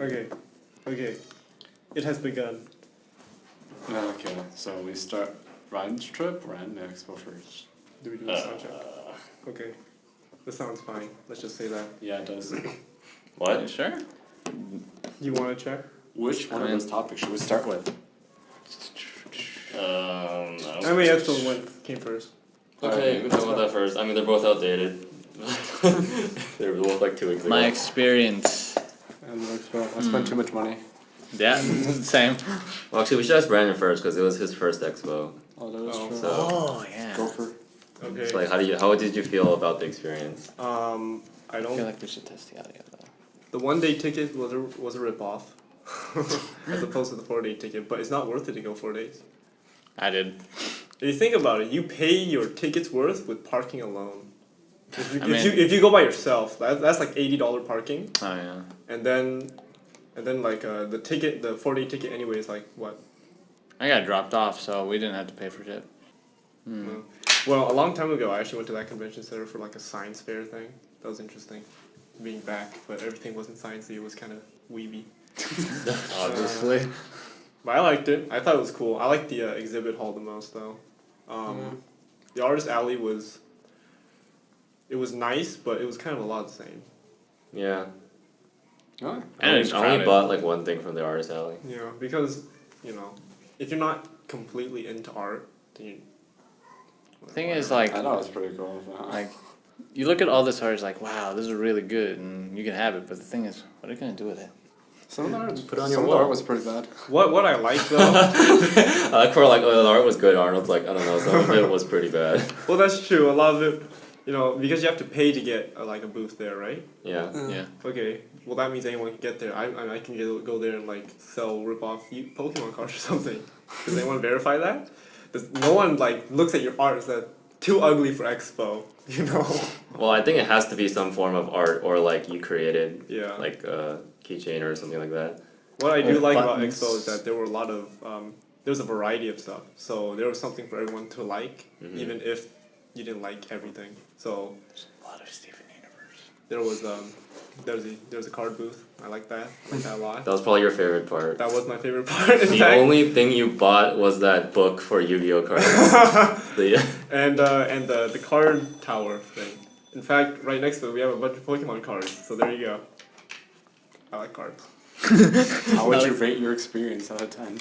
Okay. It has begun. Okay, so we start Ryan's trip or Anime Expo first? Do we do a sound check? Okay. That sounds fine. Let's just say that. Yeah, it does. What? You sure? You want to check? Which one of those topics should we start with? Anime Expo came first. Okay, we can talk about that first. I mean, they're both outdated. They're both like 2 weeks ago. My experience. Anime Expo. I spent too much money. Yeah, same. Well, actually, we should ask Brandon first because it was his first expo. Oh, that was true. So, Oh, yeah. Gopher. Okay. it's like, how did you feel about the experience? I I don't. feel like we should test the audio, though. The 1 day ticket was a rip off, as opposed to the 4 day ticket. But it's not worth it to go 4 days. I did. If you think about it, you pay your ticket's worth with parking alone. If I you go by yourself, that's like $80 parking, Oh, yeah. and then like the 4 day ticket anyway is like what? I got dropped off, so we didn't have to pay for shit. No. Well, a long time ago, I actually went to that convention center for like a science fair thing. That was interesting, being back, but everything wasn't sciencey. It was kind of weeby. Obviously. But I liked it. I thought it was cool. I liked the exhibit hall the most though. The artist alley was. It was nice, but it was kind of a lot of the same. Yeah. Oh. And it's I only crowded. bought like one thing from the artist alley. Yeah, because if you're not completely into art, then you. Thing is, like, I thought it was pretty cool. like, you look at all this art, it's like, wow, this is really good, and you can have it. But the thing is, what are you gonna do with it? Some of the art, Put it on your some of the wall. art was pretty bad. What I like though. I like for like, oh, the art was good. Arnold's like, I don't know, some of it was pretty bad. Well, that's true. A lot of it, because you have to pay to get like a booth there, right? Yeah. Yeah. Okay. Well, that means anyone can get there. I can go there and like sell rip off Pokemon cards or something. Does anyone verify that? No one like looks at your art and says too ugly for Expo. Well, I think it has to be some form of art or like you created, Yeah. like a keychain or something like that. What I do Or like about buttons. Expo is that there were a lot of there's a variety of stuff. So there was something for everyone to like, even if you didn't like everything. So A lot of Steven Universe. there was a card booth. I like that. I like that a lot. That was probably your favorite part. That was my favorite part. In The fact. only thing you bought was that book for Yu-Gi-Oh cards. And the card tower thing. In fact, right next to it, we have a bunch of Pokemon cards. So there you go. I like cards. How would you rate your experience out of 10?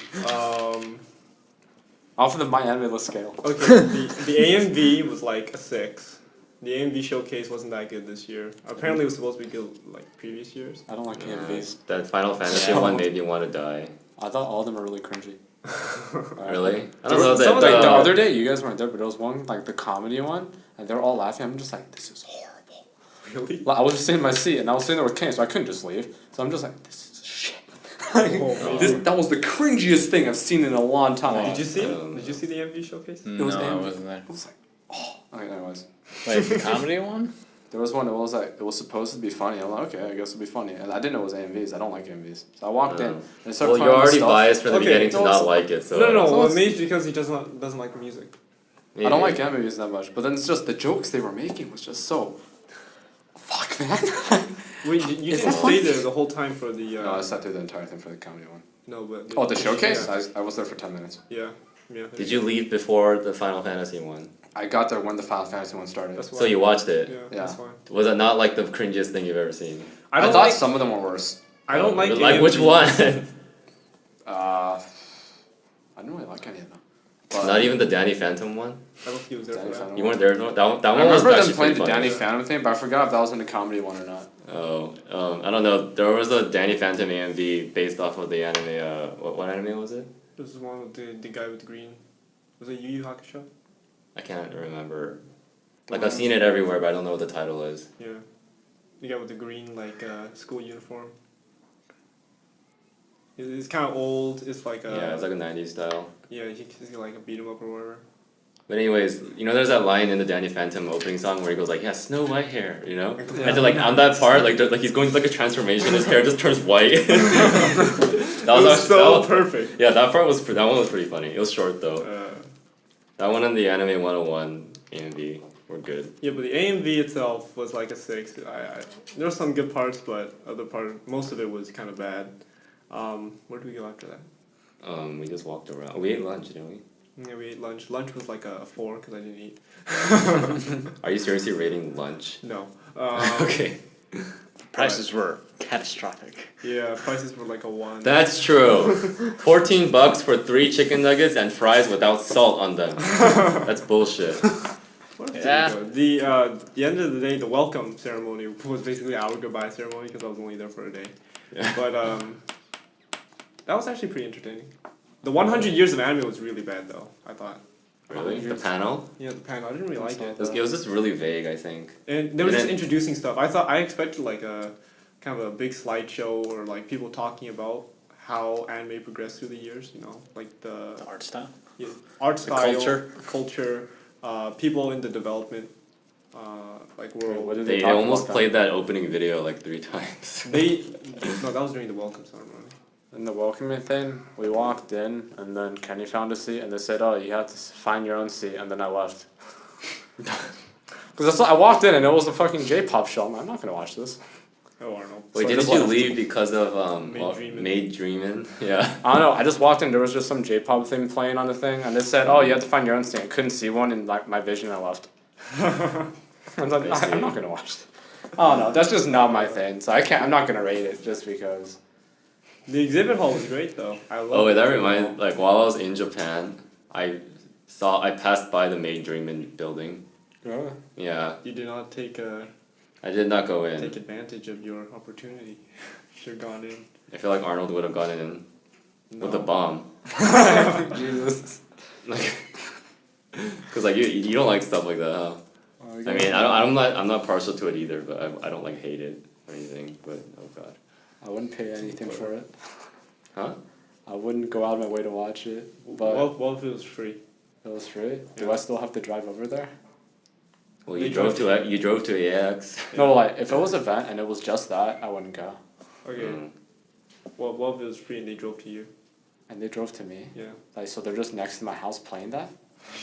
Off of the My Anime List scale. Okay, the AMV was like a 6. The AMV showcase wasn't that good this year. Apparently, it was supposed to be good like previous years. I don't like AMVs. That Final Fantasy one made me want to die. I thought all of them were really cringy. Really? I don't know that. Some like the other day, you guys weren't there, but there was one like the comedy one, and they were all laughing. I'm just like, this is horrible. Really? Like, I was just sitting in my seat, and I was sitting there with Kane, so I couldn't just leave. So I'm just like, this is shit. That was the cringiest thing I've seen in a long time. Did you see it? Did you see the AMV showcase? No, was I AMV. wasn't there. I was like, oh. Okay, anyways. Wait, the comedy one? There was one that was like, it was supposed to be funny. I'm like, okay, I guess it'll be funny. And I didn't know it was AMVs. I don't like AMVs. So I walked in, and I started Well, you're clowning already stuff. biased from the Okay, beginning to no, not it's- like it. So No. So Well, it's- maybe because he doesn't like the music. I don't like AMVs that much. But then it's just the jokes they were making was just so... Fuck, man. Wait, you Is didn't that stay fun? there the whole time for the. No, I sat through the entire thing for the comedy one. No, but. Oh, the showcase? Yeah. I was there for 10 minutes. Yeah. Did you leave before the Final Fantasy one? I got there when the Final Fantasy one started. That's why. So you watched it. Yeah, that's fine. Was it not like the cringiest thing you've ever seen? I I don't thought like. some of them were worse. I don't like. Like AMV. which one? I didn't really like any of them. But Not even the Danny Phantom one. I don't think he was there Danny for that. Phantom You weren't there. No, that I one was remember them actually playing the pretty funny. Danny Phantom thing, but I forgot if that was in the comedy one or not. Oh, I don't know. There was a Danny Phantom AMV based off of the anime. What anime was it? This is one with the guy with the green. Was it Yu Yu Hakusho? I can't remember. Like I've seen it everywhere, but I don't know what the title is. Yeah. The guy with the green like school uniform. It's kind of old. It's like a. Yeah, it's like a '90s style. Yeah, he's like a beat 'em up or whatever. But anyways, there's that line in the Danny Phantom opening song where he goes like, "Yeah, Snow White hair," Yeah. And then like on that part, like he's going through like a transformation, his hair just turns white. That It was actually- so perfect. Yeah, that one was pretty funny. It was short though. That one in the Anime 101 AMV. we're good. Yeah, but the AMV itself was like a 6. There were some good parts, but most of it was kind of bad. Where did we go after that? We just walked around. We ate lunch, didn't we? Yeah, we ate lunch. Lunch was like a 4 because I didn't eat. Are you seriously rating lunch? No. Okay. Prices were catastrophic. Yeah, prices were like a 1. That's true. $14 for 3 chicken nuggets and fries without salt on them. That's bullshit. What else Yeah. did we go? The end of the day, the welcome ceremony was basically our goodbye ceremony because I was only there for a day. Yeah. But that was actually pretty entertaining. The 100 years of anime was really bad though, I thought. Really? The panel? Yeah, the panel. I didn't really like it. It was just really vague, I think. And they were just Didn't- introducing stuff. I expected like a kind of a big slideshow or like people talking about how anime progressed through the years. You know, like The the art style. art style, culture. people in the development, like world. What did They talk almost about played that opening video like 3 times. No, that was during the welcome ceremony. In the welcoming thing, we walked in, and then Kenny found a seat, and they said, "Oh, you have to find your own seat," and then I left. Because I walked in, and it was a fucking J-pop show. I'm not gonna watch this. Oh, Arnold. Wait, So I didn't just you left. leave because of Made Dreamin'. Made Dreamin'? Yeah. I don't know. I just walked in. There was just some J-pop thing playing on the thing, and it said, "Oh, you have to find your own seat." I couldn't see one in like my vision. I left. I was like, I'm not gonna watch it. I don't know. That's just not my thing. So I can't. I'm not gonna rate it just because. The exhibit hall was great though. I love. Oh wait, the that exhibit hall. reminds like while I was in Japan, I passed by the Made Dreamin' building. Yeah. Yeah, You did not take I did not go in. take advantage of your opportunity. Should have gone in. I feel like Arnold would have gotten in with a No. bomb. Jesus. Like, cause like you don't like stuff like that, huh? I mean, I'm not partial to it either, but I don't like hate it or anything. But oh god. I wouldn't pay anything for it. Huh? I wouldn't go out of my way to watch it. But What if it was free? it was free. Do Yeah. I still have to drive over there? Well, They you drove to AX. No, like if it was an event and it was just that, I wouldn't go. Okay. Mm. What if it was free and they drove to you? And they drove to me. Yeah. Like so, they're just next to my house playing that.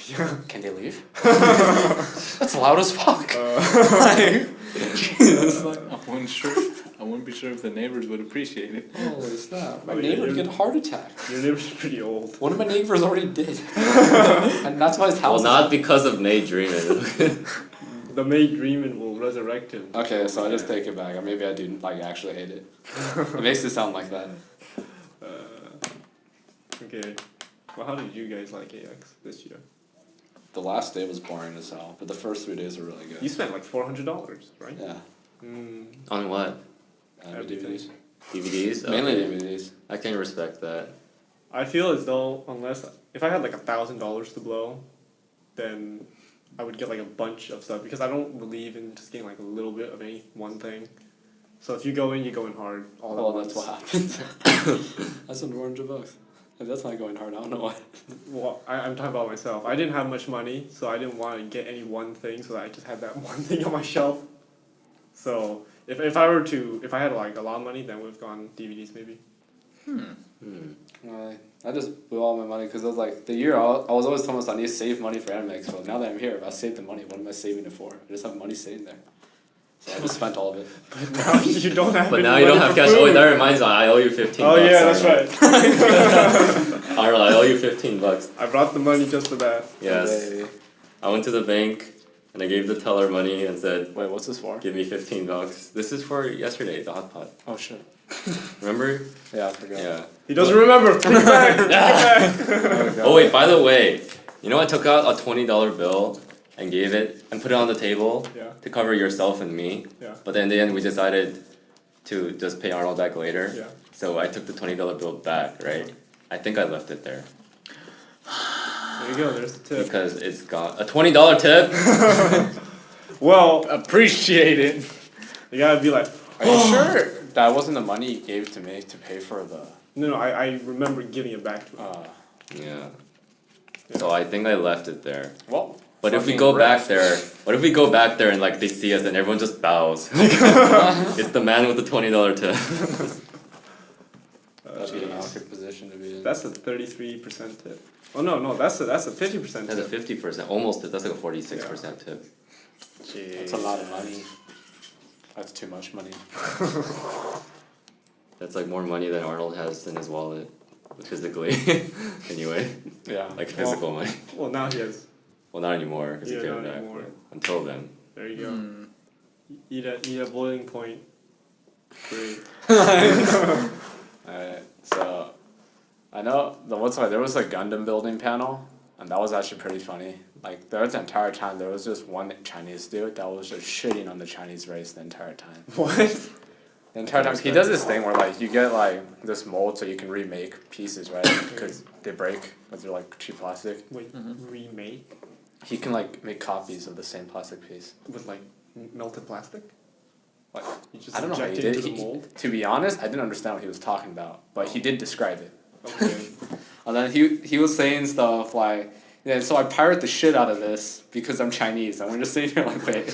Yeah. Can they leave? That's loud as fuck. Like, Jesus, like, I wouldn't be sure if the neighbors would appreciate it. holy snap! My Oh, yeah, neighbor would you're- get a heart attack. Your neighbor's pretty old. One of my neighbors already did, and that's why his Well, house. not because of Made Dreamin'. The Made Dreamin' will resurrect him. Okay, so I just take it back. Or maybe I do like actually hate it. It makes it sound like that. Okay. Well, how did you guys like AX this year? The last day was boring as hell, but the first 3 days were really good. You spent like $400, right? Yeah, Mm. On what? Everything. DVDs. DVDs? Mainly Okay. DVDs. I can respect that. I feel as though if I had like $1,000 to blow, then I would get like a bunch of stuff because I don't believe in just getting like a little bit of any one thing. So if you go in hard all Oh, at that's once. what happens. That's an orange bucks. If that's not going hard, I don't know why. Well, I'm talking about myself. I didn't have much money, so I didn't want to get any one thing, so that I just had that one thing on my shelf. So if I had like a lot of money, then we've gone DVDs maybe. I just blew all my money because I was like, the year I was always telling myself I need to save money for Anime Expo. Now that I'm here, if I save the money, what am I saving it for? I just have money sitting there. So I just spent all of it. But now you don't have. But any now you don't money have for cash. Oh, food. that reminds me. I owe you 15 Oh bucks. yeah, that's right. Arnold, I owe you 15 bucks. I brought the money just for that. Yes. Hey. I went to the bank and I gave the teller money and said, Wait, what's this for? give me 15 bucks. This is for yesterday, the hot pot. Oh shit. Remember? Yeah, I forgot. Yeah. He doesn't remember. Take it back. Take it back. Oh wait, by the way, you know I took out a $20 bill and gave it and put it on the table Yeah. to cover yourself and me. Yeah. But then in the end we decided to just pay Arnold back later. Yeah. So I took the $20 bill back, right? I think I left it there There you go. There's the tip. because it's gone. A $20 tip? Well, Appreciate it. you gotta be like, Are you sure that wasn't the money you gave to me to pay for the? no, I remember giving it back to him. Yeah. So I think I left it there. Well. But if we fucking go rip. back there, what if we go back there and like they see us and everyone just bows? It's the man with the $20 tip. That's an awkward position to be in. That's a 33% tip. Oh no, that's a 50% That's a tip. 50%, almost. That's like a 46% tip. That's a lot of money. That's too much money. That's like more money than Arnold has in his wallet, physically. Anyway, Yeah. like physical money. Well, now he has. Well, not anymore because Yeah, he gave not it back. anymore. But until then. There you go. Eat at boiling point. Great. Alright, so I know the one time there was a Gundam building panel, and that was actually pretty funny. Like there was the entire time there was just one Chinese dude that was just shitting on the Chinese race the entire time. What? The entire time he does this thing where like you get like this mold so you can remake pieces, right? Because they break, because they're like cheap plastic. Wait, remake He can like make copies of the same plastic piece. with like melted plastic? Like You just I don't know how he inject it did. into the mold? To be honest, I didn't understand what he was talking about, but he did describe it. Okay. And then he was saying stuff like, yeah, so I pirate the shit out of this because I'm Chinese. And we're just sitting here like, wait.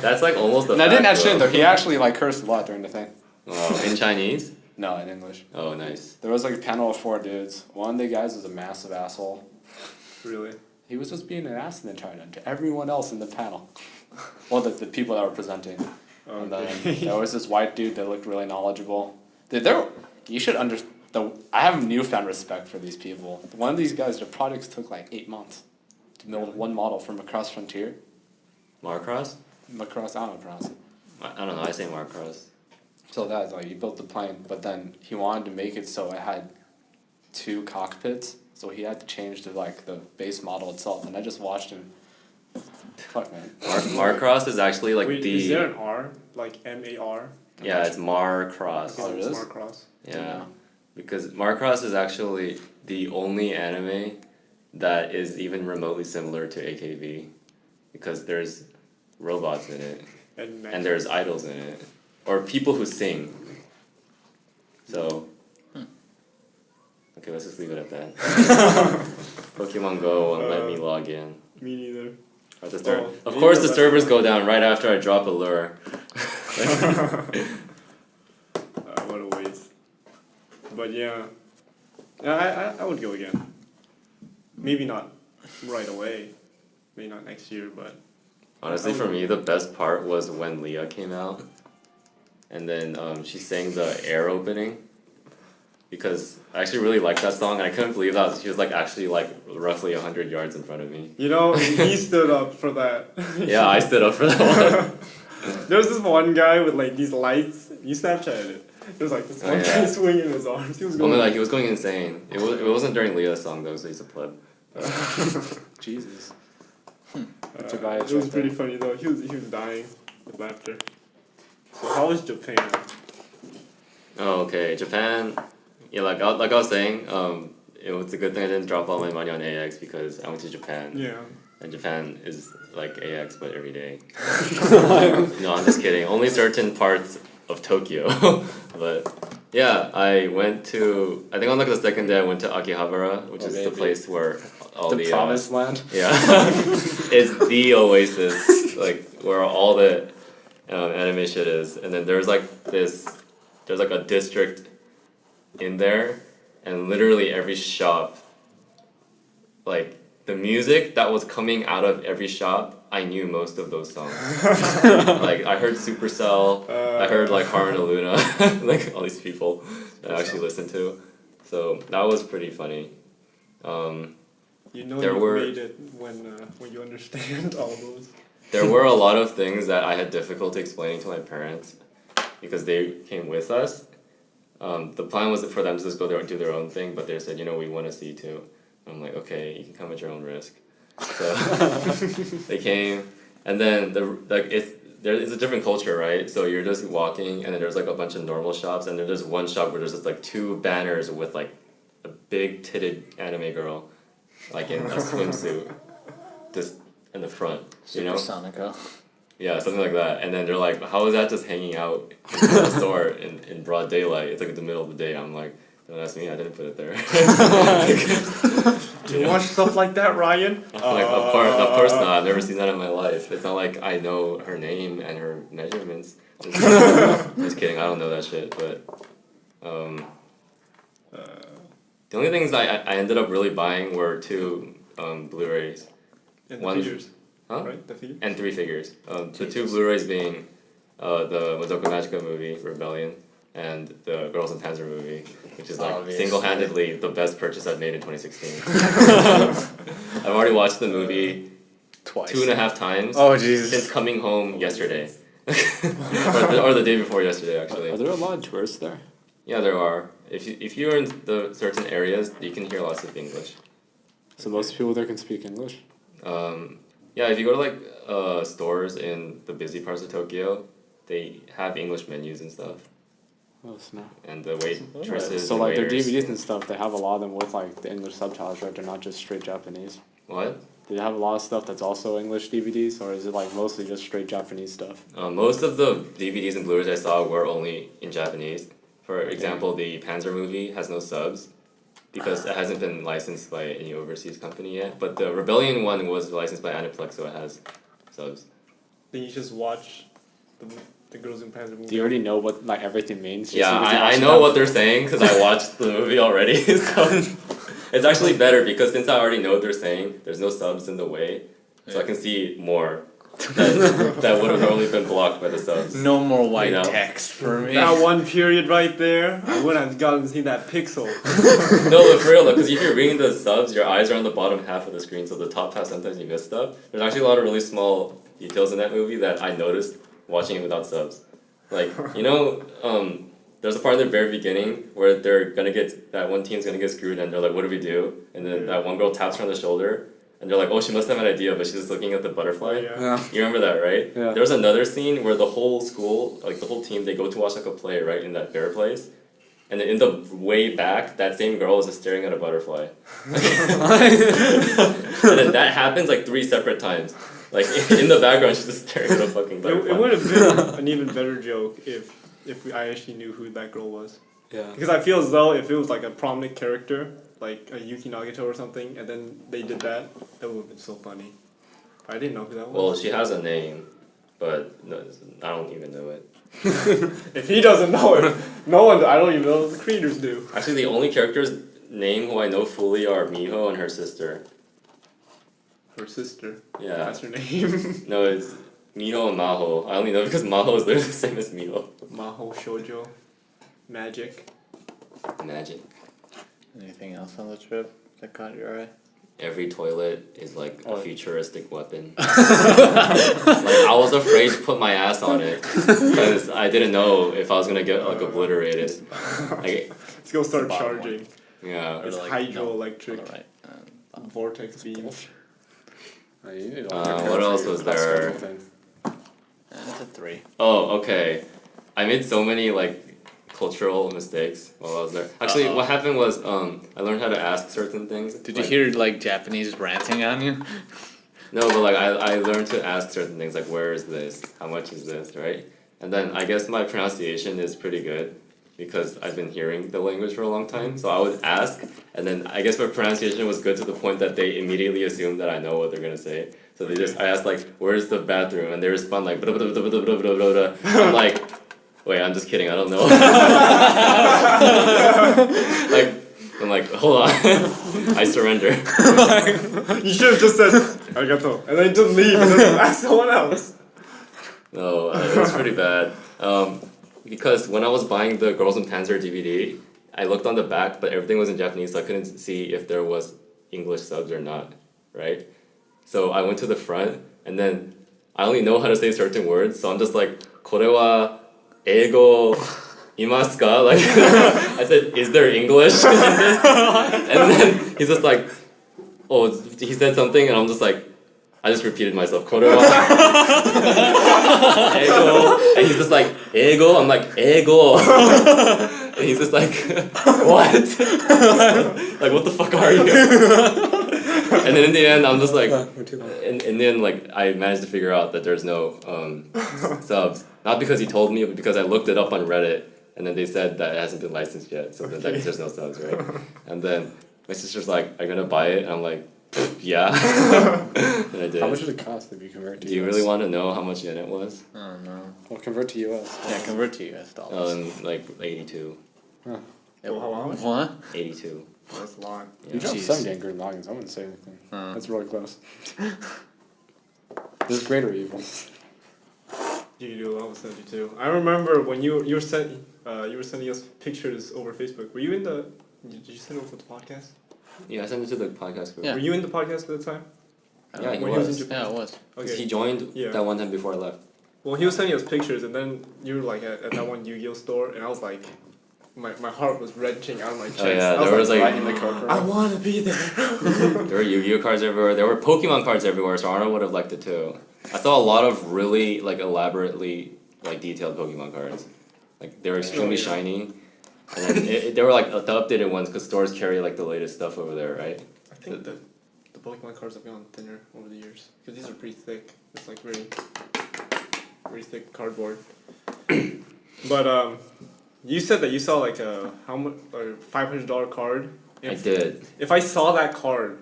That's like almost the. And I didn't fact, add shit though. He actually like cursed a lot during the thing. Oh, in Chinese? No, in English. Oh, nice. There was like a panel of 4 dudes. One of the guys was a massive asshole. Really? He was just being an ass in China to everyone else in the panel. Well, the people that were presenting. And then there was this white dude that looked really knowledgeable. You should understand. I have newfound respect for these people. One of these guys, the projects took like 8 months to build one model from across frontier. Marcross? Across, I don't know, across. I don't know, I say Marcross. So that's like, he built the plane, but then he wanted to make it so it had 2 cockpits, so he had to change the base model itself, and I just watched him. Fuck, man. Marcross is actually like Wait, the. is there an R? Like MAR? Yeah, it's Marcross. Oh, it is? Smart cross. Yeah. Because Marcross is actually the only anime that is even remotely similar to AKB. Because there's robots in it. And there's idols in it. Or people who sing. So. Okay, let's just leave it at that. Pokemon Go won't let me log in. Me neither. Of course the servers go down right after I drop a lure. What a waste. But yeah. I would go again. Maybe not right away. Maybe not next year, but. Honestly, for me, the best part was when Leah came out. And then she sang the Air opening. Because I actually really liked that song, and I couldn't believe that she was like actually like roughly 100 yards in front of me. You know, he stood up for that. Yeah, I stood up for that one. There was this one guy with like these lights. You Snapchatted it. There was like this one guy swinging his arms. He was going. Only like he was going insane. It wasn't during Leah's song though, so he's a pleb. Jesus. It was pretty funny though. He was dying with laughter. So how was Japan? Oh, okay, Japan. Yeah, like I was saying, it was a good thing I didn't drop all my money on AX because I went to Japan. Yeah. And Japan is like AX but every day. No, I'm just kidding. Only certain parts of Tokyo. But yeah, I went to. I think on like the second day I went to Akihabara, which is the place where all the promised land. Yeah, it's the oasis, like where all the anime shit is. And then there's like a district in there, and literally every shop, like the music that was coming out of every shop, I knew most of those songs. Like I heard Supercell, I heard like Haru no Luna, like all these people that I actually listened to. So that was pretty funny. You know There you were- made it when you understand all those. There were a lot of things that I had difficulty explaining to my parents because they came with us. The plan was for them to just go there and do their own thing, but they said, we want to see you too. I'm like, okay, you can come at your own risk. So they came, and then it's a different culture, right? So you're just walking, and then there's like a bunch of normal shops, and then there's one shop where there's just like 2 banners with like a big titted anime girl, like in a swimsuit, just in the front, Supersonica. Yeah, something like that. And then they're like, how is that just hanging out in the store in broad daylight? It's like in the middle of the day. I'm like, don't ask me, I didn't put it there. Do you watch stuff like that, Ryan? I'm like, of course not. I've never seen that in my life. It's not like I know her name and her measurements. Just kidding, I don't know that shit. But the only things I ended up really buying were 2 Blu-rays. In One- theaters. Huh? right? The figure. And 3 figures. The 2 Blu-rays being the Madoka Magica movie, Rebellion, and the Girls in Panzer movie, which is like Obviously. single-handedly the best purchase I've made in 2016. I've already watched the movie Twice. 2.5 times Oh Jesus. since coming home yesterday. or the day before yesterday, actually. Are there a lot of tourists there? Yeah, there are. If you're in the certain areas, you can hear lots of English. So most people there can speak English? Yeah, if you go to like stores in the busy parts of Tokyo, they have English menus and stuff. Oh, snap. And the waitresses So and like their waiters. DVDs and stuff, they have a lot of them with like the English subtitles, right? They're not just straight Japanese. What? Do they have a lot of stuff that's also English DVDs, or is it like mostly just straight Japanese stuff? Most of the DVDs and Blu-rays I saw were only in Japanese. For example, the Panzer movie has no subs because it hasn't been licensed by any overseas company yet. But the Rebellion one was licensed by Aniplex, so it has subs. Then you just watch the Girls in Panzer movie. Do you already know what like everything means? Yeah, Just because you I watched know them? what they're saying because I watched the movie already. So it's actually better because since I already know what they're saying, there's no subs in the way, so I can see more that would have normally been blocked by the subs. No more white You know? text for me. That one period right there, I wouldn't have gotten to see that pixel. No, but for real though, because if you're reading the subs, your eyes are on the bottom half of the screen, so the top half sometimes you miss stuff. There's actually a lot of really small details in that movie that I noticed watching it without subs. Like, there's a part in the very beginning where that one team's gonna get screwed and they're like, what do we do? And then that one girl taps her on the shoulder and they're like, oh, she must have an idea, but she's just looking at the butterfly. Yeah. Yeah. You remember that, right? Yeah. There's another scene where the whole school, like the whole team, they go to watch like a play, right, in that bear place. And then in the way back, that same girl is just staring at a butterfly. And then that happens like 3 separate times. Like in the background, she's just staring at a fucking butterfly. It would have been an even better joke if I actually knew who that girl was. Yeah. Because I feel as though if it was like a prominent character, like a Yuki Nagato or something, and then they did that, that would have been so funny. I didn't know who that was. Well, she has a name, but no, I don't even know it. If he doesn't know it, no one, I don't even know if the creators do. Actually, the only character's name who I know fully are Miho and her sister. Her sister. Yeah. That's her name. No, it's Miho and Maho. I only know because Maho is literally the same as Miho. Maho Shoujo. Magic. Magic. Anything else on the trip that caught your eye? Every toilet is like a Oh. futuristic weapon. Like I was afraid to put my ass on it because I didn't know if I was gonna get like obliterated. Like, Let's go start bottom charging. yeah. It's like, hydroelectric. On the right. Vortex beams. What else was there? That's a 3. Oh, okay. I made so many like cultural mistakes while I was there. Actually, what happened was I learned how to ask certain things. Did you hear like Japanese ranting on you? No, but like I learned to ask certain things like where is this? How much is this? Right? And then I guess my pronunciation is pretty good because I've been hearing the language for a long time. So I would ask, and then I guess my pronunciation was good to the point that they immediately assume that I know what they're gonna say. So I asked like, where's the bathroom? And they respond like, blah, blah, blah, blah, blah, blah, blah, blah. I'm like, wait, I'm just kidding, I don't know. I'm like, hold on, I surrender. You should have just said arigato and then just leave and then ask someone else. No, it was pretty bad. Because when I was buying the Girls in Panzer DVD, I looked on the back, but everything was in Japanese, so I couldn't see if there was English subs or not, right? So I went to the front, and then I only know how to say certain words, so I'm just like, これは英語いますか? Like, I said, is there English in this? And then he's just like, oh, he said something, and I'm just like, I just repeated myself, これは英語. And he's just like, 英語? I'm like, 英語. And he's just like, what? Like, what the fuck are you? And then in the end, I'm just like, and then like I managed to figure out that there's no subs. Not because he told me, but because I looked it up on Reddit, and then they said that it hasn't been licensed yet, so then that means there's no subs, right? And then my sister's like, "Are you gonna buy it?" And I'm like, "Yeah." And I did. How much would it cost if you convert to Do you US? really want to know how much yen it was? I don't know. Well, convert to US. Yeah, convert to US dollars. Like 82. Huh. How much? What? 82. That's a lot. You dropped Jeez. 70 in Gurren Lagann, so I wouldn't say anything. Uh. That's really close. This is great or evil? You can do. I will send you too. I remember when you were sending us pictures over Facebook. Were you in the? Did you send it over the podcast? Yeah, I sent it to the podcast group. Yeah. Were you in the podcast at the time? Yeah, he When was. in Japan? Yeah, it was. He Okay. joined Yeah. that one time before I left. Well, he was sending us pictures, and then you were like at that one Yu-Gi-Oh store, and I was like, my heart was wrenching out of my chest. Oh yeah, I there was like right in the Kokoro. I want to be there. there were Yu-Gi-Oh cards everywhere. There were Pokemon cards everywhere, so Arnold would have liked it too. I saw a lot of really like elaborately like detailed Pokemon cards. Like they were extremely yeah. shiny, and then they were like the updated ones because stores carry like the latest stuff over there, right? I think the Pokemon cards have gone thinner over the years because these are pretty thick. It's like very thick cardboard. But you said that you saw like a $500 card. I did. If I saw that card,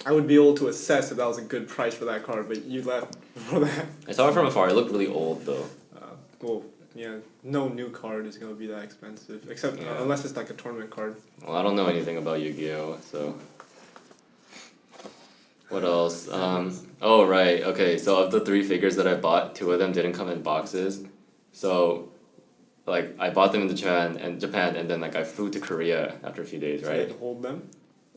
I would be able to assess if that was a good price for that card. But you left before that. I saw it from afar. It looked really old though. Well, yeah, no new card is gonna be that expensive, except Yeah. unless it's like a tournament card. Well, I don't know anything about Yu-Gi-Oh, so. What else? Oh right, okay. So of the 3 figures that I bought, 2 of them didn't come in boxes. So, like I bought them in Japan, and then like I flew to Korea after a few days, So you had right? to hold them.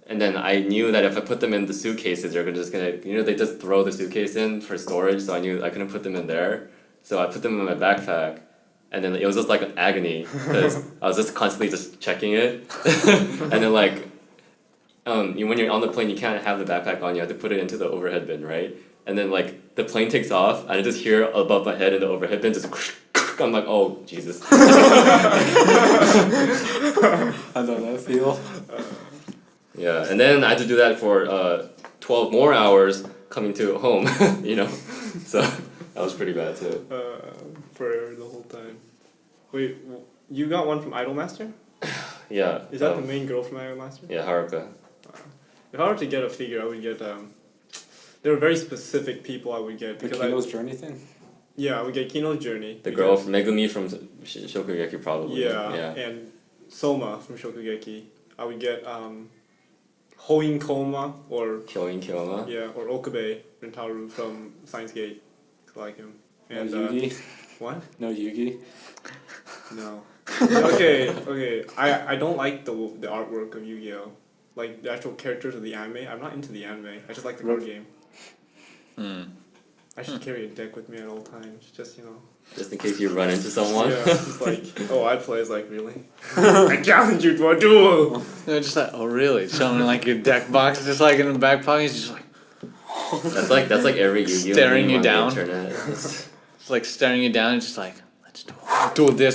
And then I knew that if I put them in the suitcases, they're just gonna, they just throw the suitcase in for storage. So I knew I couldn't put them in there. So I put them in my backpack, and then it was just like an agony because I was just constantly just checking it, and then like, when you're on the plane, you can't have the backpack on. You have to put it into the overhead bin, right? And then like the plane takes off, and I just hear above my head in the overhead bin just. I'm like, oh Jesus. I know that feel. Yeah, and then I had to do that for 12 more hours coming to home, so that was pretty bad too. For the whole time. Wait, you got one from Idolmaster? Yeah. Is that the main girl from Idolmaster? Yeah, Haruka. If I were to get a figure, I would get there are very specific people I would get The because Kino's Journey thing? I would get Kino's Journey. The girl from Megumi from Shokugeki probably. Yeah, and Soma from Shokugeki. I would get Hoin Koma or Kyoin Kyoma. or Okabe Rentaru from Science Gate. I like him. And no Yugi? what? No Yugi? No. Okay. I don't like the artwork of Yu-Gi-Oh. Like the actual characters of the anime. I'm not into the anime. I just like the card game. I should carry a deck with me at all times. Just Just in case you run into someone. Yeah. It's like I'd play. It's like really. I challenge you to a duel. They're just like, oh really? Showing like your deck box, just like in the back pocket, it's just like That's like every Yu-Gi-Oh! Staring meme you on down. the internet. it's like staring you down. It's just like, let's do this.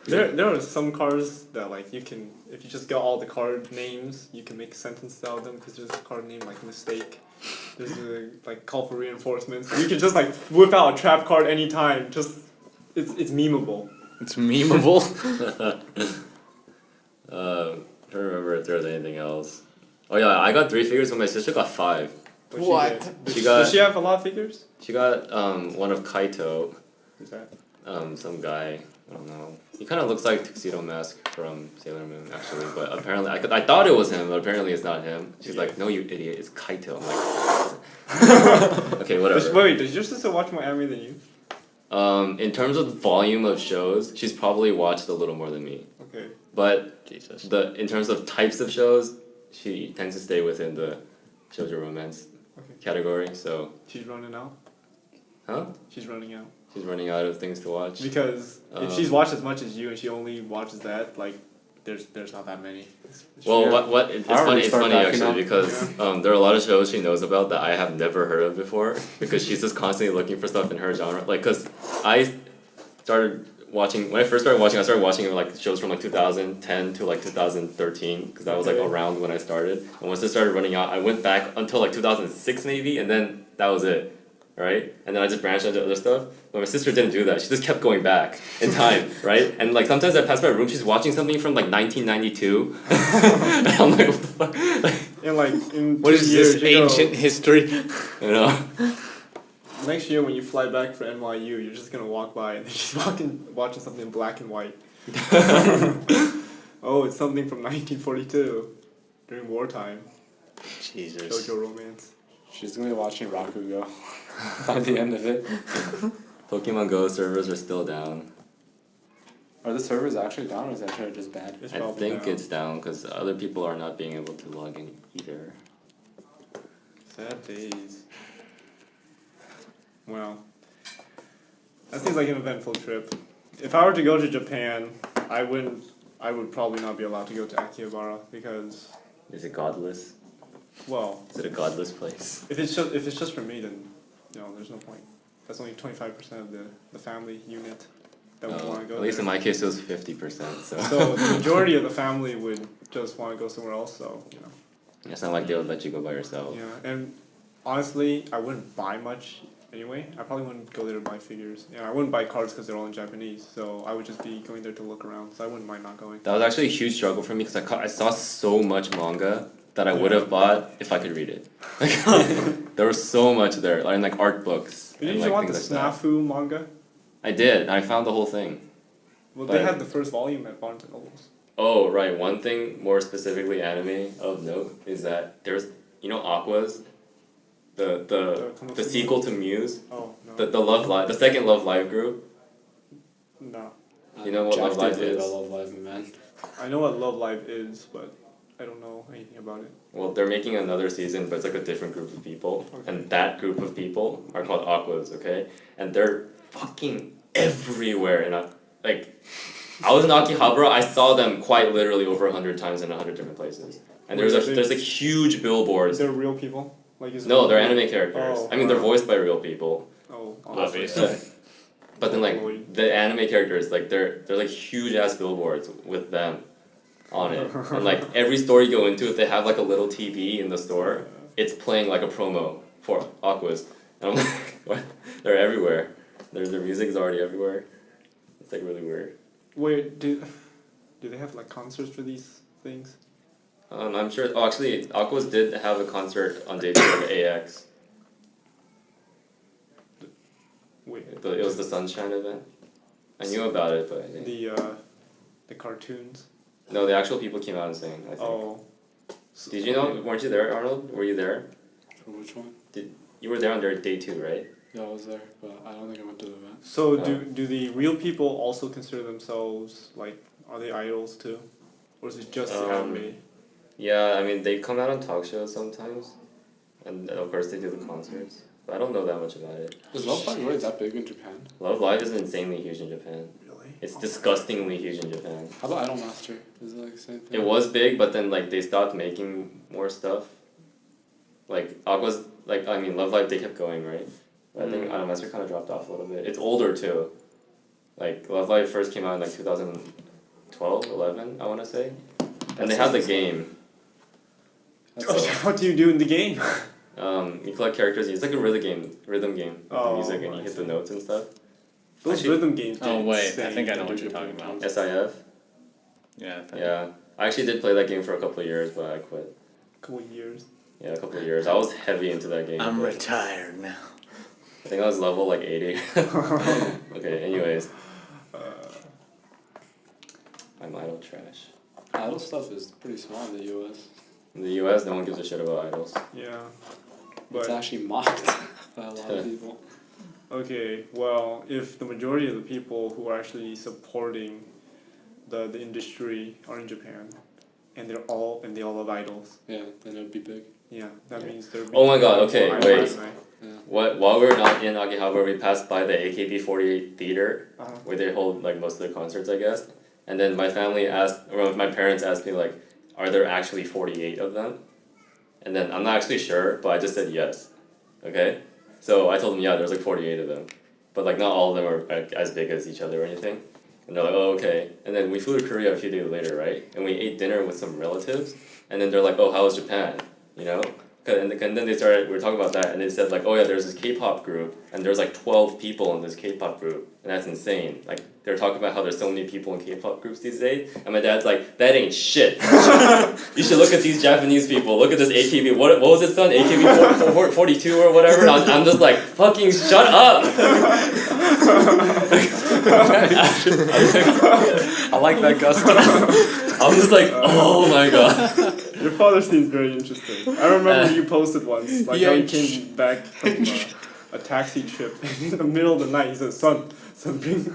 There are some cards that like you can, if you just get all the card names, you can make sentences out of them because there's a card name like mistake. There's a like call for reinforcements. You can just like whip out a trap card anytime. Just it's memeable. It's memeable. Trying to remember if there was anything else. Oh yeah, I got 3 figures, but my sister got 5. What'd What? She get? She got- Does she have a lot of figures? She got one of Kaito, Who's that? some guy. I don't know. He kind of looks like Tuxedo Mask from Sailor Moon, actually. But apparently, I thought it was him, but apparently it's not him. She's like, no, you idiot, it's Kaito. I'm like, okay, whatever. Wait, does your sister watch more anime than you? In terms of volume of shows, she's probably watched a little more than me. Okay. But Jesus. in terms of types of shows, she tends to stay within the shoujo romance Okay. category. So, She's running out. huh? She's running out. She's running out of things to watch. Because if she's watched as much as you and she only watches that, like, there's not that many. Well, Yeah. it's I already funny started backing actually up. because there are a lot of shows she knows about that I have never heard of before because she's just constantly looking for stuff in her genre. Like, cause I started watching when I first started watching. I started watching like shows from like 2010 to like 2013 because that was like Okay. around when I started. And once it started running out, I went back until like 2006 maybe, and then that was it. Right? And then I just branched into other stuff. But my sister didn't do that. She just kept going back in time, right? And like sometimes I pass by her room, she's watching something from like 1992. And I'm like, what the fuck? And like in What 2 is years, this you go- ancient history? You know? Next year when you fly back for NYU, you're just gonna walk by and she's watching something in black and white. Oh, it's something from 1942 during wartime. Jesus. JoJo romance. She's gonna be watching Rakugo. by the end of it. Pokemon Go servers are still down. Are the servers actually down or is that just bad? It's I probably think down. it's down because other people are not being able to log in either. Sad days. Well, that seems like an eventful trip. If I were to go to Japan, I would probably not be allowed to go to Akihabara because, Is it godless? well, Is it a godless place? if it's just for me, then there's no point. That's only 25% of the family unit that would want to go. At least there. in my case, it was 50%. So, So the majority of the family would just want to go somewhere else. So it's not like they would let you go by yourself. yeah. And honestly, I wouldn't buy much anyway. I probably wouldn't go there to buy figures. I wouldn't buy cards because they're all in Japanese. So I would just be going there to look around. So I wouldn't mind not going. That was actually a huge struggle for me because I saw so much manga that I would have bought if I could read it. There was so much there, like art books. Did and, you want the things like that. Snafu manga? I did. I found the whole thing. Well, But- they had the first volume at Barnes and Nobles. Oh right, one thing more specifically anime of note is that there's Aqua's, the sequel to Muse, Oh no. the Love Live, the second Love Live group. No. You know what Love Live did is? I Love Live, man. I know what Love Live is, but I don't know anything about it. Well, they're making another season, but it's like a different group of people, Okay. and that group of people are called Aquas, okay? And they're fucking everywhere, and I was in Akihabara. I saw them quite literally over 100 times in 100 different places, and Wait, there's like huge billboards. They're real people? Like is it No, real they're people? anime characters. Oh, I mean, they're wow. voiced by real people. Oh, Obviously. But then Holy. the anime characters, like they're like huge ass billboards with them on it, and like every store you go into, if they have like a little TV in the store, it's playing like a promo for Aquas, and I'm like, what? They're everywhere. Their music is already everywhere. It's like really weird. Wait, do they have like concerts for these things? I'm sure. Oh, actually, Aquas did have a concert on day 2 of AX. Wait, It was the Sunshine event. I knew about it, but I didn't. the cartoons. No, the actual people came out and sang. I think. Oh. Did you know? Weren't you there, Arnold? Were you there? For which one? You were there on their day 2, right? Yeah, I was there, but I don't think I went to the event. So Oh. do the real people also consider themselves like, are they idols too, or is it just the anime? Yeah, I mean they come out on talk shows sometimes, and of course they do the concerts. But I don't know that much about it. Is Love Live really that big in Japan? Love Live is insanely huge in Japan. Really? It's disgustingly huge in Japan. How about Idolmaster? Is it like the same thing? It was big, but then like they stopped making more stuff. Like Aqua's, Love Live they kept going, right? But I think Idolmaster kind of dropped off a little bit. It's older too. Like Love Live first came out in like 2012, 11, I want to say, and they had the game. What do you do in the game? You collect characters. It's like a rhythm game with the Oh, music, and you I hit see. the notes and stuff. Those Actually- rhythm games. Oh did wait, I insane think I know in what you're Japan. talking about. SIF. Yeah. Yeah, I actually did play that game for a couple of years, but I quit. Couple years. Yeah, a couple of years. I was heavy into that game. I'm but retired now. I think I was level like 80. Okay. Anyways, I'm idol trash. Idol stuff is pretty small in the US. In the U.S., no one gives a shit about idols. Yeah. It's But actually mocked by a lot of people. okay, well, if the majority of the people who are actually supporting the industry are in Japan, and they all love idols, Yeah, then it'd be big. yeah, that means they're. Oh my God, okay, more wait. anime. Yeah. While we were not in Akihabara, we passed by the AKB48 theater Uh-huh. where they hold like most of their concerts, I guess. And then my parents asked me like, are there actually 48 of them? And then I'm not actually sure, but I just said yes. Okay? So I told them, yeah, there's like 48 of them. But like not all of them are like, as big as each other or anything. And they're like, oh, okay. And then we flew to Korea a few days later, right? And we ate dinner with some relatives. And then they're like, oh, how was Japan? You know? And then we were talking about that, and they said like, oh yeah, there's this K-pop group, and there's like 12 people in this K-pop group, and that's insane. Like, they're talking about how there's so many people in K-pop groups these days, and my dad's like, that ain't shit. You should look at these Japanese people, look at this AKB, what was it, son? AKB 42 or whatever? And I'm just like, fucking shut up! I like that gusto. I'm just like, oh my god. Your father seems very interesting. I remember you posted once, like how he Yeah. came back from a taxi trip, and in the middle of the night, he says, "Son,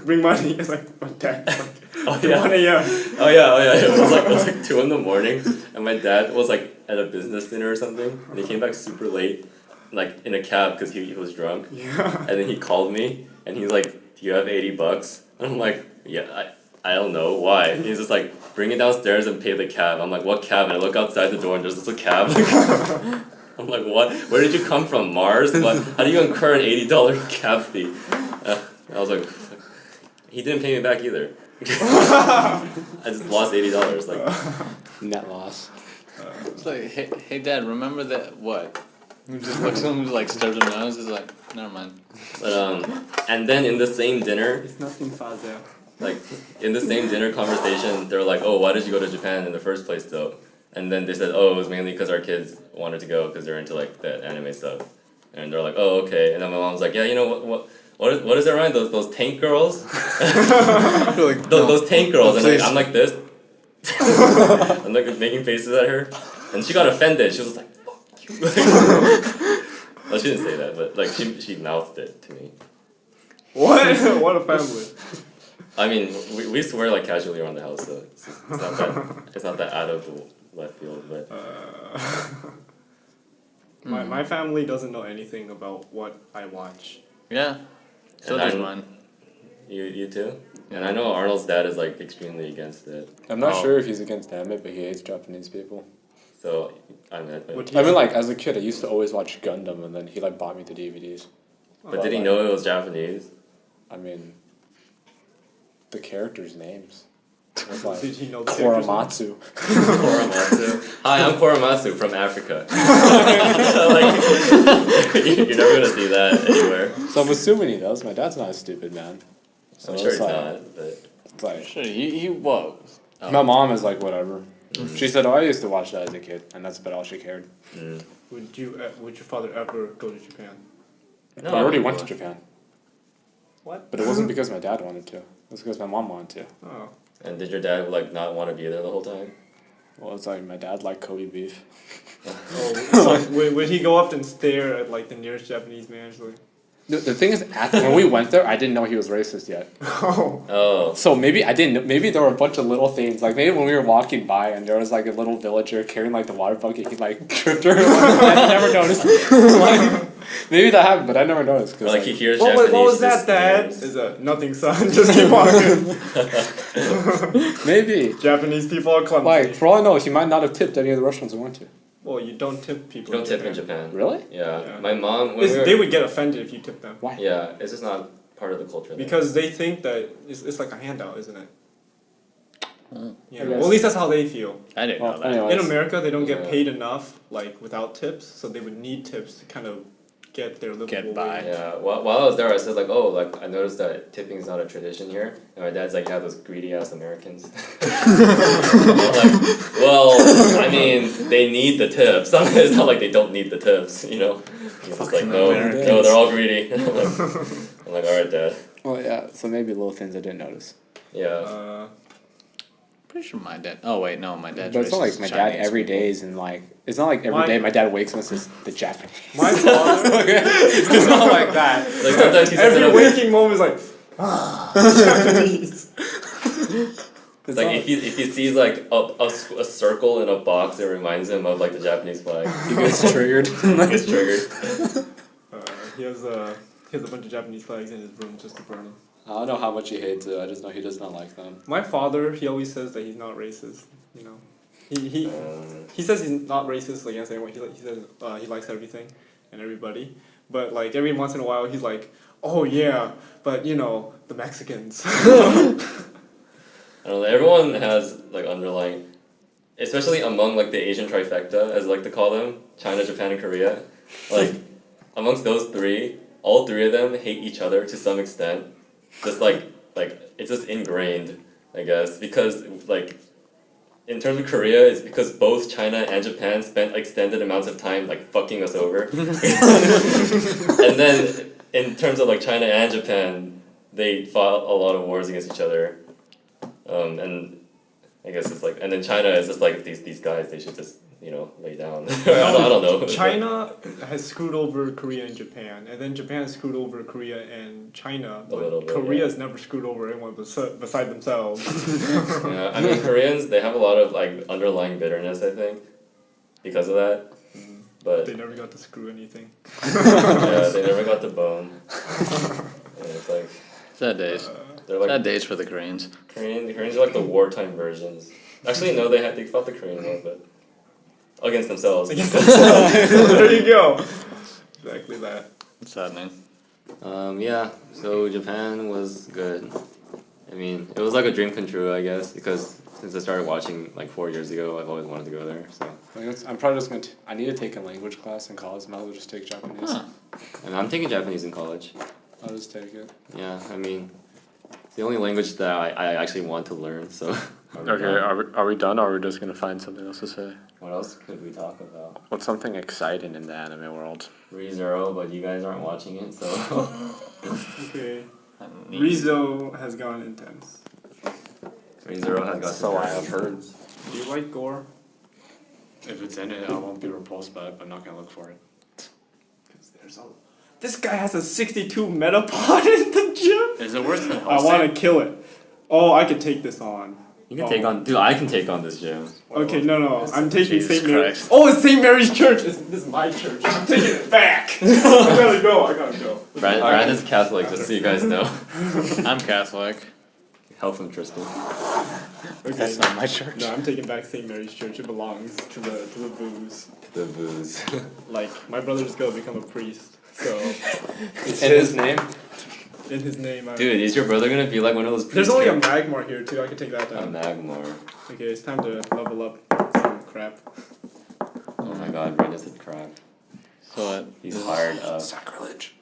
bring money." It's like, my dad, like, Oh yeah. 1 a.m. Oh yeah. It was like 2 in the morning, and my dad was like at a business dinner or something, and he came back super late, like in a cab because he was drunk, Yeah. and then he called me, and he's like, "Do you have $80?" And I'm like, "Yeah, I don't know why." And he's just like, "Bring it downstairs and pay the cab." I'm like, "What cab?" And I look outside the door, and there's just a cab. I'm like, "What? Where did you come from, Mars? What? How do you incur an $80 cab fee?" I was like, he didn't pay me back either. I just lost $80. Like, Net loss. It's like, hey dad, remember that what? He just looks at him, just like stirs him nose. He's like, never mind. but and then in the same dinner, It's nothing Fazia. like in the same dinner conversation, they're like, "Oh, why did you go to Japan in the first place, though?" And then they said, "Oh, it was mainly because our kids wanted to go because they're into like the anime stuff." And they're like, "Oh, okay." And then my mom's like, "Yeah, you know what is that, Ryan? Those tank girls? You're like, Those tank girls." No, And like, please. I'm like this. I'm like making faces at her, and she got offended. She was like, "Fuck you." Well, she didn't say that, but like she mouthed it to me. What? What a family. I mean, we swear like casually around the house, so it's not that out of the left field, but My family doesn't know anything about what I watch. yeah. So And does I'm- mine. you too. And I know Arnold's dad is like extremely against it. I'm not Oh. sure if he's against anime, but he hates Japanese people. So I mean, Would I mean, like as a kid, I used to always watch Gundam, and then he like bought me the DVDs. but did he know it was Japanese? I mean, the characters' names. It was like Did he know the characters' Korematsu. Korematsu. Hi, I'm Korematsu from Africa. Like, you're never gonna see that anywhere. So I'm assuming he does. My dad's not a stupid man. So I'm sure it's it's like, not, but It's like Sure, he whoa. Oh. my mom is like whatever. She said, "Oh, I used to watch that as a kid, and that's about all she cared." Would your father ever go to Japan? no, But I already went to Japan, What? but it wasn't because my dad wanted to. It was because my mom wanted to. Oh. And did your dad like not want to be there the whole time? Well, it's like my dad liked Kobe beef. Oh, so would he go up and stare at like the nearest Japanese man? He's like, The thing is, when we went there, I didn't know he was racist yet. oh. Oh. So maybe I didn't. Maybe there were a bunch of little things. Like maybe when we were walking by and there was like a little villager carrying like the water bucket, he like tripped her. I never noticed. Like, maybe that happened, but I never noticed. Or like he hears What Japanese. was he that, just Dad? stares. Is that nothing, son? Just keep walking. Maybe. Japanese people are clumsy. Like for all I know, he might not have tipped any of the restaurants we went to. Well, you don't tip people. You don't tip in Japan. Really? Yeah. Yeah. My mom. When we were, They would get offended if you tip them. Why? yeah, it's just not part of the culture. there. Because they think that it's like a handout, isn't it? Yeah. I Well, guess. at least that's how they feel. I didn't Well, know that. anyway. In America, they don't get Yeah. paid enough, like without tips, so they would need tips to kind of get their livable Get by. wage. Yeah, while I was there, I said like, "Oh, like I noticed that tipping is not a tradition here," and my dad's like, "Yeah, those greedy ass Americans." I'm like, well, I mean, they need the tips. It's not like they don't need the tips, you know. He's just like, Fucking no, Americans. they're all greedy. I'm like, all right, Dad. Well, yeah. So maybe little things I didn't notice. Yeah. Pretty sure my dad. Oh wait, no, my dad's But it's not like racist my Chinese dad every people. day is in like. It's not like every My- day my dad wakes up and says the Japanese. My father, It's not like that. Like sometimes he says it every over- waking moment is like, Japanese. It's like not- if he sees like a circle in a box, it reminds him of like the Japanese flag. he gets triggered. He gets triggered. He has a bunch of Japanese flags in his room just to burn them. I don't know how much he hates it. I just know he does not like them. My father, he always says that he's not racist. You know, he says he's not racist against anyone. He says he likes everything and everybody. But like every once in a while, he's like, "Oh yeah, but you know the Mexicans." I don't know, everyone has like underlying, especially among like the Asian trifecta, as I like to call them, China, Japan, and Korea. Like amongst those three, all three of them hate each other to some extent. Just like it's just ingrained, I guess, because like in terms of Korea, it's because both China and Japan spent extended amounts of time like fucking us over. And then in terms of like China and Japan, they fought a lot of wars against each other. And I guess it's like, and then China is just like these guys. They should just lay down. I don't know. China has screwed over Korea and Japan, and then Japan has screwed over Korea and China. A little But bit, Korea's never screwed over anyone beside themselves. Yeah, I mean Koreans, they have a lot of like underlying bitterness, I think, because of that. But They never got to screw anything. yeah, they never got the bone. And it's like Sad days. they're like Sad days for the Koreans. Koreans are like the wartime versions. Actually, no, they fought the Korean War, but against themselves. Against themselves. There you go. Exactly that. It's saddening. Yeah. So Japan was good. I mean, it was like a dream come true, I guess, because since I started watching like 4 years ago, I've always wanted to go there. So. I'm probably just I need to take a language class in college. Might as well just take Japanese. Huh. And I'm taking Japanese in college. I'll just take it. Yeah, I mean, it's the only language that I actually want to learn. So. Okay, are we done, or are we just gonna find something else to say? What else could we talk about? What's something exciting in the anime world? ReZero, but you guys aren't watching it, so. Okay. Rizzo has gone intense. ReZero has got. So I have heard. Do you like gore? If it's in it, I won't be repulsed by it, but I'm not gonna look for it. Because there's this guy has a 62 Metapod in the gym. Is it worse than I want to kill it. Oh, I could take this on. You can take on, dude. I can take on this gym. Okay, no. I'm taking Jesus St. Mary's. Christ. Oh, it's St. Mary's Church. This is my church. I'm taking it back. I gotta go. Brandon's Catholic, just so you guys know. I'm Catholic. Help him, Tristan. Okay. That's not my church. No, I'm taking back St. Mary's Church. It belongs to the booze. The booze. Like, my brother's gonna become a priest. So, In his name? in his name, Dude, is your brother gonna be like one of those? There's only a priests Magmar here too. I can take that here? A down. Magmar. Okay, it's time to level up some crap. Oh my God, Brandon said crap. So what? He's fired up. Sacrilege.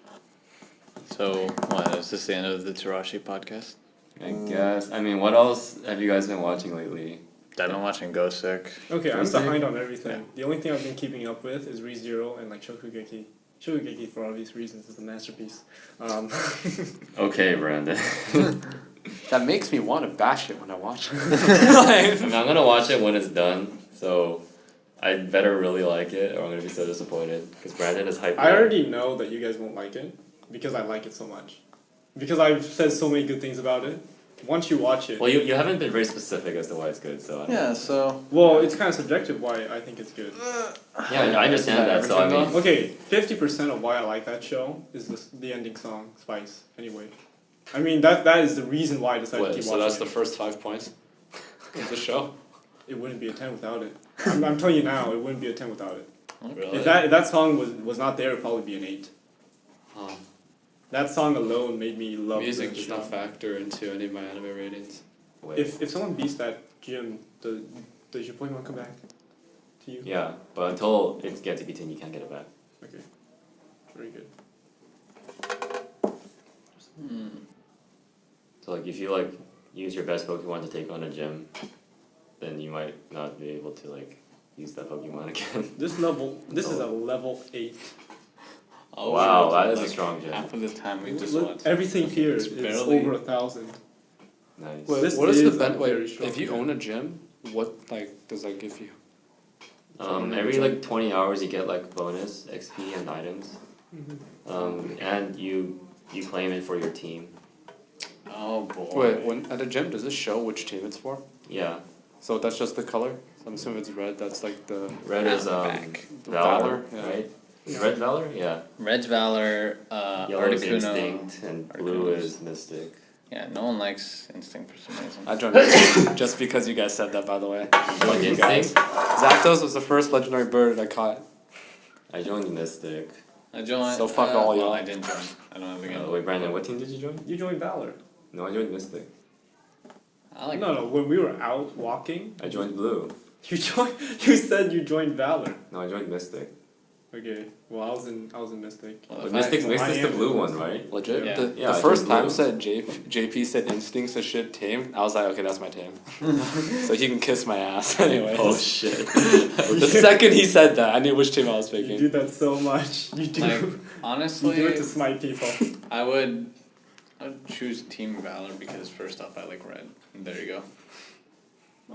So what? Is this the end of the Chirashi podcast? I guess. I mean, what else have you guys been watching lately? I've been watching Ghost Sick. Okay, I'm Thursday? behind on everything. The only thing I've been keeping up with is ReZero and like Shokugeki. Shokugeki, for obvious reasons, is a masterpiece. Okay, Brandon. That makes me want to bash it when I watch it. I mean, I'm gonna watch it when it's done, so I better really like it, or I'm gonna be so disappointed. Because Brandon is hyped. I already know that you guys won't like it because I like it so much. Because I've said so many good things about it. Once you watch it, Well, you haven't been very specific as to why it's good, so. I don't know. So. well, it's kind of subjective why I think it's good. Yeah, I understand that. So I mean, Okay, 50% of why I like that show is the ending song, Spice. Anyway, I mean that is the reason why I decided to keep So watching. that's it. the first 5 points of the show? It wouldn't be a 10 without it. I'm telling you now, it wouldn't be a 10 without it. Really? If that song was not there, it'd probably be an 8. Oh. That song alone made me love Music the does show. not factor into any of my anime ratings. wait. If someone beats that gym, does your Pokemon come back to you? Yeah, but until it gets to B10, you can't get it back. Okay. Very good. So like, if you like use your best Pokemon to take on a gym, then you might not be able to like use that Pokemon again. This is a level 8. Oh, Wow, that is a like, strong gym. Half of the time we just Look, watch. everything here It's is barely- over 1,000. Nice. Wait, This what is the is a benefit? very strong If you gym. own a gym, what like does that give you? Every like 20 hours you get like bonus XP and items. And you claim it for your team. Oh boy. Wait, when at a gym, does it show which team it's for? Yeah. So that's just the color. So I'm assuming it's red. That's like the Red is Back. Valor, yeah. right? Red Valor? Yeah. Red's Valor, Yellow is Articuno. Instinct and blue Articuno. is Mystic. Yeah, no one likes Instinct for some reason. I joined Instinct just because you guys said that. By the way, Joined you guys. Instinct? Zapdos was the first legendary bird I caught. I joined Mystic. I joined. So fuck all well, y'all. I didn't join. I don't have a game. Wait, Brandon, what team did you join? You joined Valor. No, I joined Mystic. I like. No, when we were out walking, I joined Blue. you said you joined Valor. No, I joined Mystic. Okay, well I was in Mystic. Well, But if Mystic's I the am- blue one, right? Legit. Yeah. The, Yeah, the I first did time blue. said JP said Instinct's a shit team. I was like, okay, that's my team. So he can kiss my ass. Anyways. Oh shit. The second he said that, I knew which team I was You picking. do that so much. You do. Like, You do honestly, it to smite people. I would choose Team Valor because first off, I like red. And there you go.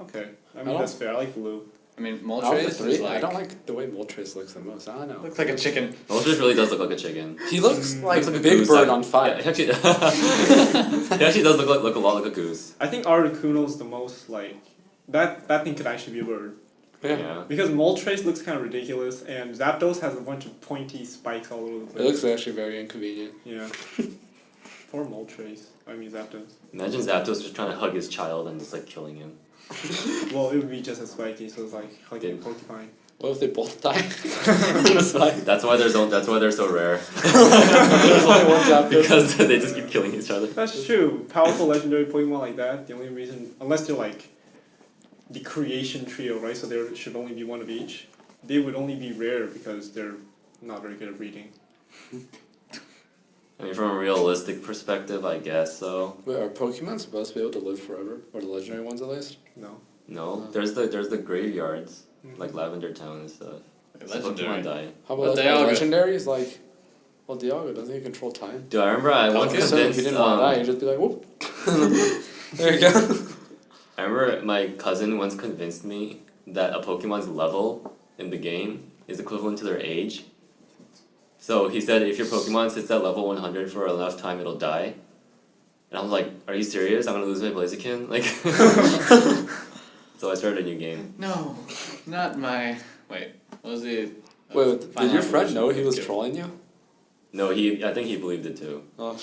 Okay, I I mean don't- that's fair. I like blue. I mean, Out of the Moltres three, is like. I don't like the way Moltres looks the most. I don't know. Looks like a chicken. Moltres really does look like a chicken. He looks like Looks a like a big goose. bird on fire. Yeah, he actually, he actually does look a lot like a goose. I think Articuno's the most like that thing could actually be a bird. Yeah. Because Moltres looks kind of ridiculous, and Zapdos has a bunch of pointy spikes all over the It place. looks actually very inconvenient. Yeah. Poor Moltres. I mean Zapdos. Imagine Zapdos just trying to hug his child and just like killing him. Well, it would be just as spiky, so it's like hugging a porcupine. What if they both die? It's like, That's why they're so rare. there's only one Zapdos. Because they just keep killing each other. That's true. Powerful legendary Pokemon like that, the only reason, unless they're like the creation trio, right? So there should only be one of each. They would only be rare because they're not very good at breeding. I mean, from a realistic perspective, I guess so. Wait, are Pokemon supposed to be able to live forever? Or the legendary ones at least? No. No, there's the graveyards, like Lavender Town and stuff. Legendary. Pokemon die. How But about Dialga. like, legendaries? Like, well, Dialga, doesn't he control time? Dude, I remember I once So if he convinced. didn't want to die, he'd just be like, whoop. There you go. I remember my cousin once convinced me that a Pokemon's level in the game is equivalent to their age. So he said if your Pokemon sits at level 100 for enough time, it'll die. And I was like, are you serious? I'm gonna lose my Blaziken? Like, so I started a new game. No, not my. Wait, what was the? Wait, did Final your friend Evolution know he was two? trolling you? No, I think he believed it too. Oh.